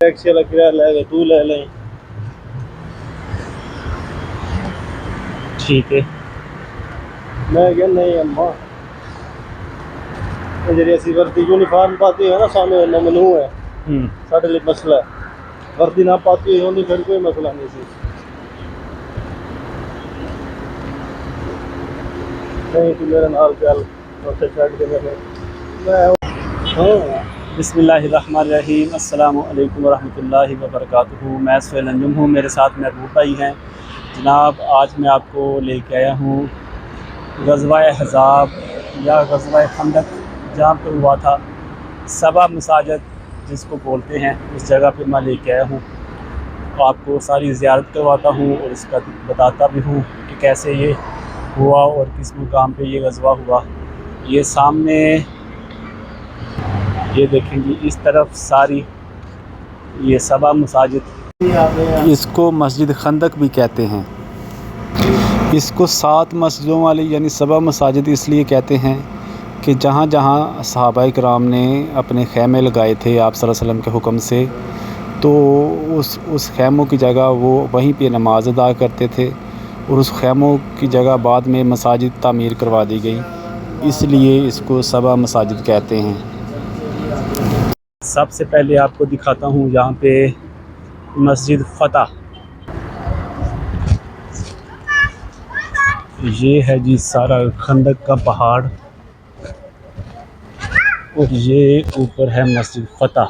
Taxi वाला किराया लेगा, तू ले लें। ठीक है। मैं क्या नहीं अम्मा जरिए सी वर्दी यूनिफॉर्म पाती है ना सामने ममनू है साढ़े लिए मसला है। वर्दी ना पाती है होनी फिर कोई मसला नहीं सी। नहीं तू मेरे नाल चल और छड़ के मैं हाँ। बिस्मिल्लाहिर्रहमानिर्रहीम, अस्सलामु अलैकुम वरहमतुल्लाहि वबरकातुहू। मैं सुहेल अंजुम हूँ, मेरे साथ महबूब भाई हैं। जनाब, आज मैं आपको लेके आया हूँ ग़ज़वा-ए अहज़ाब या ग़ज़वा-ए खंदक, जहाँ पर हुआ था। सबा मसाजिद जिसको बोलते हैं, उस जगह पर मैं लेके आया हूँ। तो आपको सारी ज़ियारत करवाता हूँ और इसका बताता भी हूँ कि कैसे ये हुआ और किस मुकाम पे ये ग़ज़वा हुआ। ये सामने ये देखेंगे, इस तरफ सारी ये सबा मसाजिद, इसको मस्जिद खंदक भी कहते हैं। इसको 7 मस्जिदों वाली यानी सबा मसाजिद इसलिए कहते हैं कि जहाँ जहाँ सहाबाए किराम ने अपने ख़ैमे लगाए थे आप सल्लल्लाहु अलैहि वसल्लम के हुक्म से, तो उस ख़ैमों की जगह वो वहीं पे नमाज अदा करते थे और उस ख़ैमों की जगह बाद में मसाजिद तामीर करवा दी गई, इसलिए इसको सबा मसाजिद कहते हैं। सबसे पहले आपको दिखाता हूँ यहाँ पे मस्जिद फ़तह। ये है जी सारा खंदक का पहाड़ और ये ऊपर है मस्जिद फ़तह।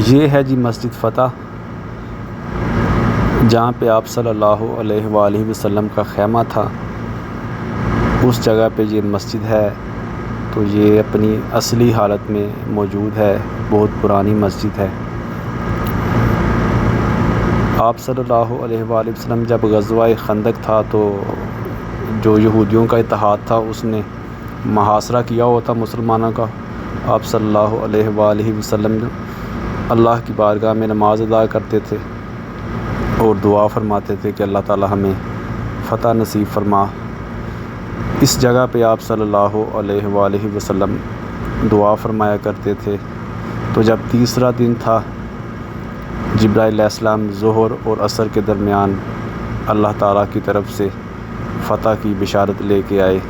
ये है जी मस्जिद फ़तह, जहाँ पे आप सल्लल्लाहु अलैहि वसल्लम का ख़ैमा था। उस जगह पे ये मस्जिद है, तो ये अपनी असली हालत में मौजूद है। बहुत पुरानी मस्जिद है। आप सल्लल्लाहु अलैहि वसल्लम जब ग़ज़वा-ए खंदक था तो जो यहूदियों का इत्तेहाद था उसने मुहासरा किया हुआ था मुसलमानों का। आप सल्लल्लाहु अलैहि वसल्लम अल्लाह की बारगाह में नमाज अदा करते थे और दुआ फरमाते थे कि अल्लाह ताला हमें फ़तह नसीब फरमा। इस जगह पे आप सल्लल्लाहु अलैहि वसल्लम दुआ फरमाया करते थे। तो जब तीसरा दिन था, जिब्राइल अलैहिस्सलाम ज़ोहर और असर के दरमियान अल्लाह ताला की तरफ से फ़तह की बिशारत लेके आए।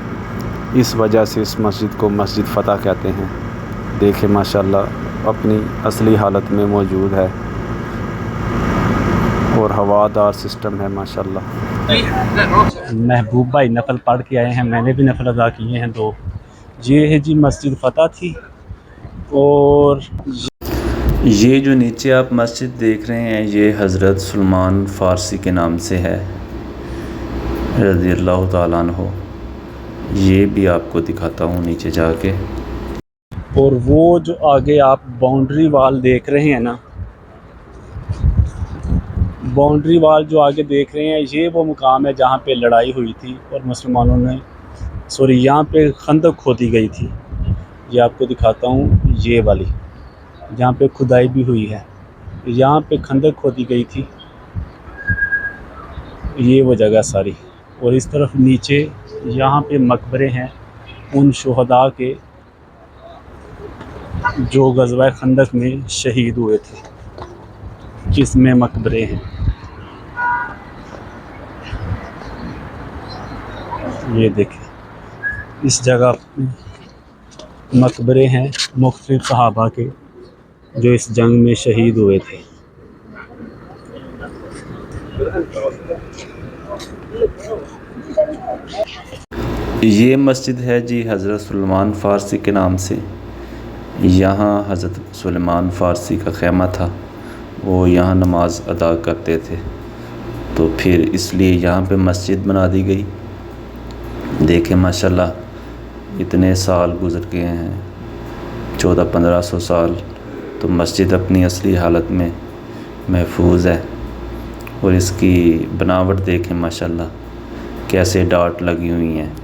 इस वजह से इस मस्जिद को मस्जिद फ़तह कहते हैं। देखें माशाल्लाह अपनी असली हालत में मौजूद है और हवादार सिस्टम है माशाल्लाह। महबूब भाई नफल पढ़ के आए हैं, मैंने भी नफल अदा किए हैं 2। ये है जी मस्जिद फ़तह थी। और ये जो नीचे आप मस्जिद देख रहे हैं, ये हज़रत सलमान फ़ारसी के नाम से है रज़ियल्लाहु ताला अन्हु। ये भी आपको दिखाता हूँ नीचे जाके। और वो जो आगे आप बाउंड्री वाल देख रहे हैं ना, बाउंड्री वाल जो आगे देख रहे हैं, ये वो मुकाम है जहाँ पे लड़ाई हुई थी और मुसलमानों ने यहाँ पे खंदक खोदी गई थी। ये आपको दिखाता हूँ, ये वाली जहाँ पे खुदाई भी हुई है, यहाँ पे खंदक खोदी गई थी। ये वो जगह सारी। और इस तरफ नीचे यहाँ पे मकबरे हैं उन शुहदा के जो ग़ज़वा खंदक में शहीद हुए थे, जिसमें मकबरे हैं। ये देखें, इस जगह पे मकबरे हैं मुख्तलिफ सहाबा के जो इस जंग में शहीद हुए थे। ये मस्जिद है जी हज़रत सुलेमान फ़ारसी के नाम से। यहाँ हज़रत सुलेमान फ़ारसी का ख़ैमा था, वो यहाँ नमाज अदा करते थे, तो फिर इसलिए यहाँ पे मस्जिद बना दी गई। देखें माशाल्लाह इतने साल गुज़र गए हैं, 1400-1500 साल, तो मस्जिद अपनी असली हालत में महफूज है। और इसकी बनावट देखें माशाल्लाह कैसे डाट लगी हुई हैं।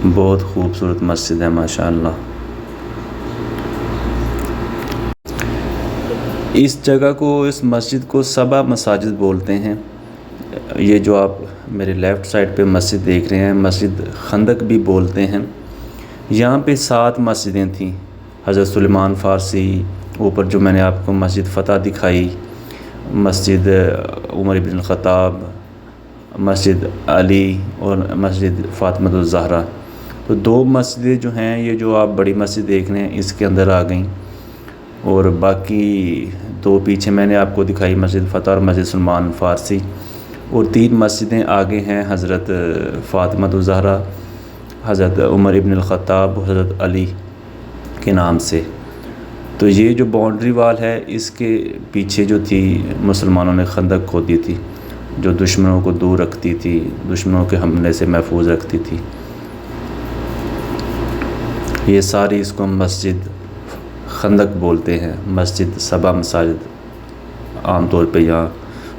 बहुत खूबसूरत मस्जिद है माशाल्लाह। इस जगह को, इस मस्जिद को सबा मसाजिद बोलते हैं। ये जो आप मेरे लेफ़्ट साइड पे मस्जिद देख रहे हैं, मस्जिद खंदक भी बोलते हैं। यहाँ पे 7 मस्जिदें थीं। हज़रत सुलेमान फ़ारसी, ऊपर जो मैंने आपको मस्जिद फ़तह दिखाई, मस्जिद उमर इब्न ख़त्ताब, मस्जिद अली और मस्जिद फ़ातिमा ज़हरा। तो 2 मस्जिदें जो हैं, ये जो आप बड़ी मस्जिद देख रहे हैं, इसके अंदर आ गई। और बाकी 2 पीछे मैंने आपको दिखाई, मस्जिद फ़तह और मस्जिद सुलेमान फ़ारसी। और 3 मस्जिदें आगे हैं, हज़रत फ़ातिमा ज़हरा, हज़रत उमर इब्न ख़त्ताब, हज़रत अली के नाम से। तो ये जो बाउंड्री वाल है, इसके पीछे जो थी मुसलमानों ने खंदक खोदी थी, जो दुश्मनों को दूर रखती थी, दुश्मनों के हमले से महफूज रखती थी। ये सारी इसको मस्जिद खंदक बोलते हैं, मस्जिद सबा मसाजिद आम तौर पे यहाँ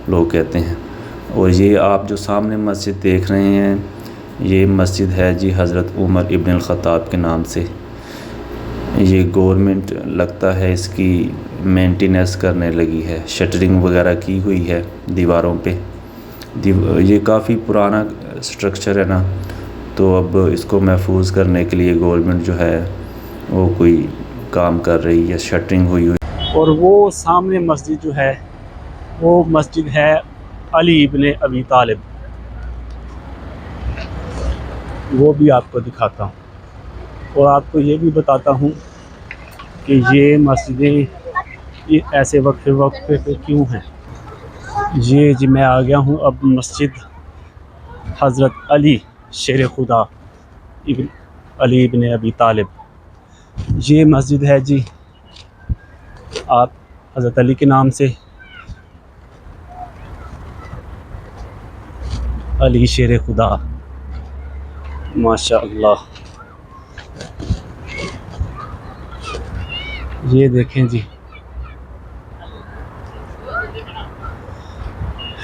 लोग कहते हैं। और ये आप जो सामने मस्जिद देख रहे हैं, ये मस्जिद है जी हज़रत उमर इब्न ख़त्ताब के नाम से। ये गवर्नमेंट लगता है इसकी मेंटेनेंस करने लगी है, शटरिंग वगैरह की हुई है दीवारों पे। ये काफ़ी पुराना स्ट्रक्चर है ना, तो अब इसको महफूज करने के लिए गवर्नमेंट जो है वो कोई काम कर रही है, शटरिंग हुई। और वो सामने मस्जिद जो है, वो मस्जिद है अली इब्न अबी तालिब। वो भी आपको दिखाता हूँ और आपको ये भी बताता हूँ कि ये मस्जिदें ये ऐसे वक्फे पे क्यों हैं। ये जी मैं आ गया हूँ अब मस्जिद हज़रत अली शेर खुदा इब्न अली इब्न अबी तालिब। ये मस्जिद है जी आप हज़रत अली के नाम से, अली शेर खुदा, माशाअल्लाह। ये देखें जी,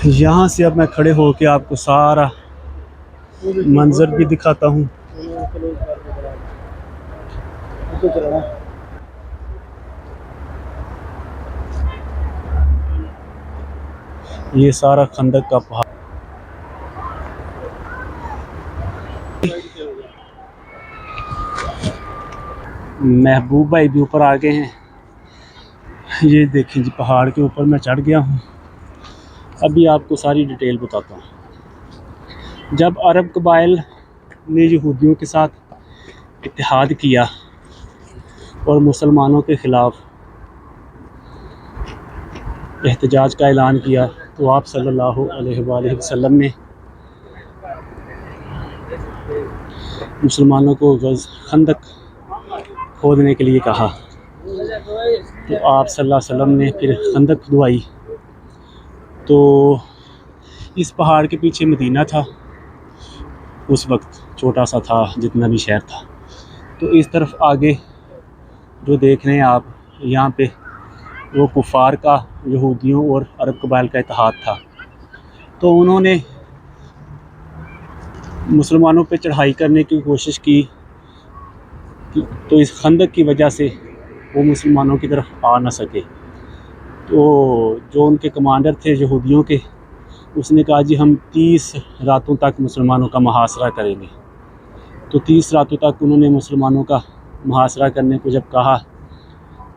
यहाँ से अब मैं खड़े होकर आपको सारा मंजर भी दिखाता हूँ। ये सारा खंदक का पहाड़। महबूब भाई भी ऊपर आ गए हैं। ये देखें जी, पहाड़ के ऊपर मैं चढ़ गया हूँ। अभी आपको सारी डिटेल बताता हूँ। जब अरब कबाइल ने यहूदियों के साथ इत्तेहाद किया और मुसलमानों के ख़िलाफ़ एहतजाज का ऐलान किया, तो आप सल्लल्लाहु अलैहि वसल्लम ने मुसलमानों को खंदक खोदने के लिए कहा। तो आप सल्लल्लाहु अलैहि वसल्लम ने फिर खंदक खुदवाई। तो इस पहाड़ के पीछे मदीना था, उस वक्त छोटा सा था जितना भी शहर था। तो इस तरफ आगे जो देख रहे हैं आप, यहाँ पे वो कुफ़ार का, यहूदियों और अरब कबाइल का इत्तेहाद था। तो उन्होंने मुसलमानों पे चढ़ाई करने की कोशिश की, तो इस खंदक की वजह से वो मुसलमानों की तरफ आ ना सके। तो जो उनके कमांडर थे यहूदियों के, उसने कहा जी हम 30 रातों तक मुसलमानों का मुहासरा करेंगे। तो 30 रातों तक उन्होंने मुसलमानों का मुहासरा करने को जब कहा,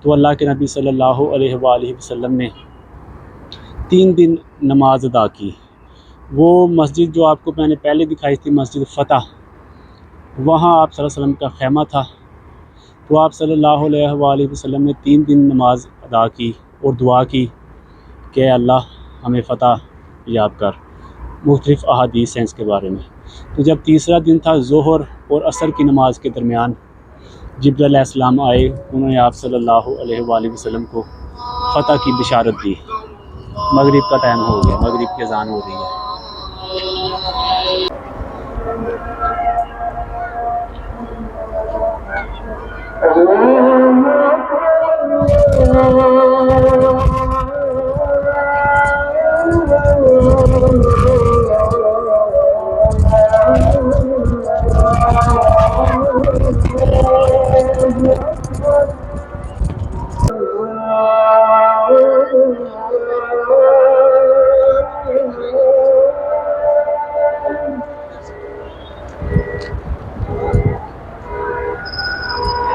तो अल्लाह के नबी सल्लल्लाहु अलैहि वसल्लम ने 3 दिन नमाज अदा की। वो मस्जिद जो आपको मैंने पहले दिखाई थी, मस्जिद फ़तह, वहाँ आप सल्लल्लाहु अलैहि वसल्लम का ख़ैमा था। तो आप सल्लल्लाहु अलैहि वसल्लम ने 3 दिन नमाज अदा की और दुआ की कि अल्लाह हमें फ़तह याब कर। मुख्तलिफ़ अहादीस हैं इसके बारे में। तो जब तीसरा दिन था, ज़ोहर और असर की नमाज के दरमियान जिब्रील अलैहिस्सलाम आए। उन्होंने आप सल्लल्लाहु अलैहि वसल्लम को फ़तह की बिशारत दी। मगरिब का टाइम हो गया, मगरिब की अज़ान हो रही है।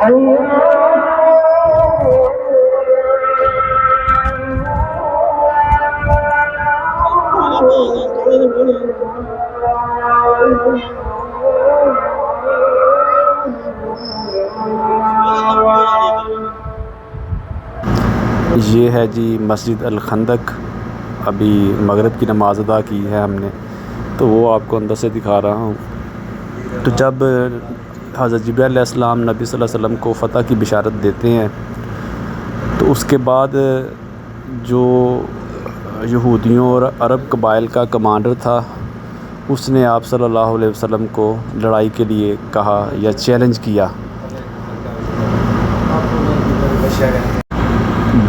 ये है जी मस्जिद अल खंदक। अभी मगरिब की नमाज़ अदा की है हमने, तो वो आपको अंदर से दिखा रहा हूँ। तो जब हज़रत जिब्रील अलैहिस्सलाम नबी सल्लल्लाहु अलैहि वसल्लम को फ़तह की बिशारत देते हैं, तो उसके बाद जो यहूदियों और अरब कबाइल का कमांडर था, उसने आप सल्लल्लाहु अलैहि वसल्लम को लड़ाई के लिए कहा या चैलेंज किया।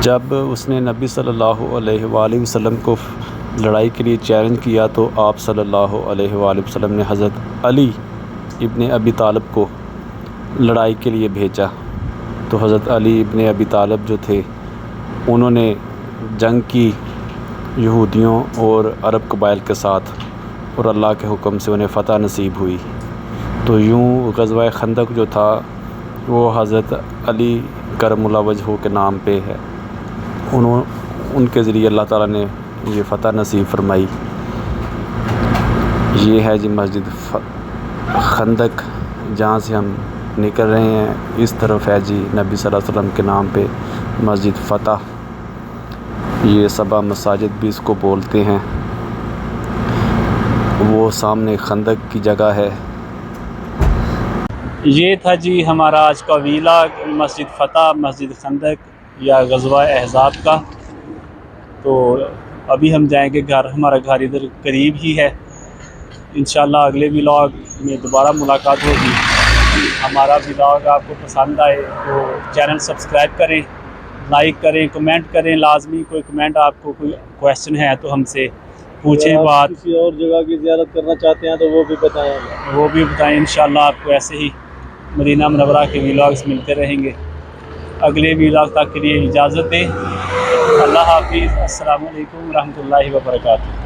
जब उसने नबी सल्लल्लाहु अलैहि वसल्लम को लड़ाई के लिए चैलेंज किया, तो आप सल्लल्लाहु अलैहि वसल्लम ने हज़रत अली इब्ने अबी तालिब को लड़ाई के लिए भेजा। तो हज़रत अली इब्ने अबी तालिब जो थे, उन्होंने जंग की यहूदियों और अरब कबाइल के साथ, और अल्लाह के हुक्म से उन्हें फ़तह नसीब हुई। तो यूँ ग़ज़वा खंदक जो था वो हज़रत अली करमुल्लाह वजहू के नाम पे है। उनके ज़रिए अल्लाह ताला ने ये फ़तह नसीब फरमाई। ये है जी मस्जिद खंदक, जहाँ से हम निकल रहे हैं। इस तरफ है जी नबी सल्लल्लाहु अलैहि वसल्लम के नाम पे मस्जिद फ़तह। ये सबा मसाजिद भी इसको बोलते हैं। वो सामने खंदक की जगह है। ये था जी हमारा आज का वीलॉग मस्जिद फ़तह, मस्जिद खंदक या ग़ज़वा अहज़ाब का। तो अभी हम जाएंगे घर, हमारा घर इधर करीब ही है। इंशाल्लाह अगले वीलॉग में दोबारा मुलाकात होगी। हमारा वीलॉग आपको पसंद आए तो चैनल सब्सक्राइब करें, लाइक करें, कमेंट करें। लाजमी कोई कमेंट, आपको कोई क्वेश्चन है तो हमसे पूछें। बात किसी और जगह की ज़ियारत करना चाहते हैं तो वो भी बताएं। इंशाल्लाह आपको ऐसे ही मदीना मुनव्वरा के वीलॉग्स मिलते रहेंगे। अगले वीलॉग तक के लिए इजाज़त दें। अल्लाह हाफ़िज़। अस्सलामु अलैकुम रहमतुल्लाहि व बरकातुहू।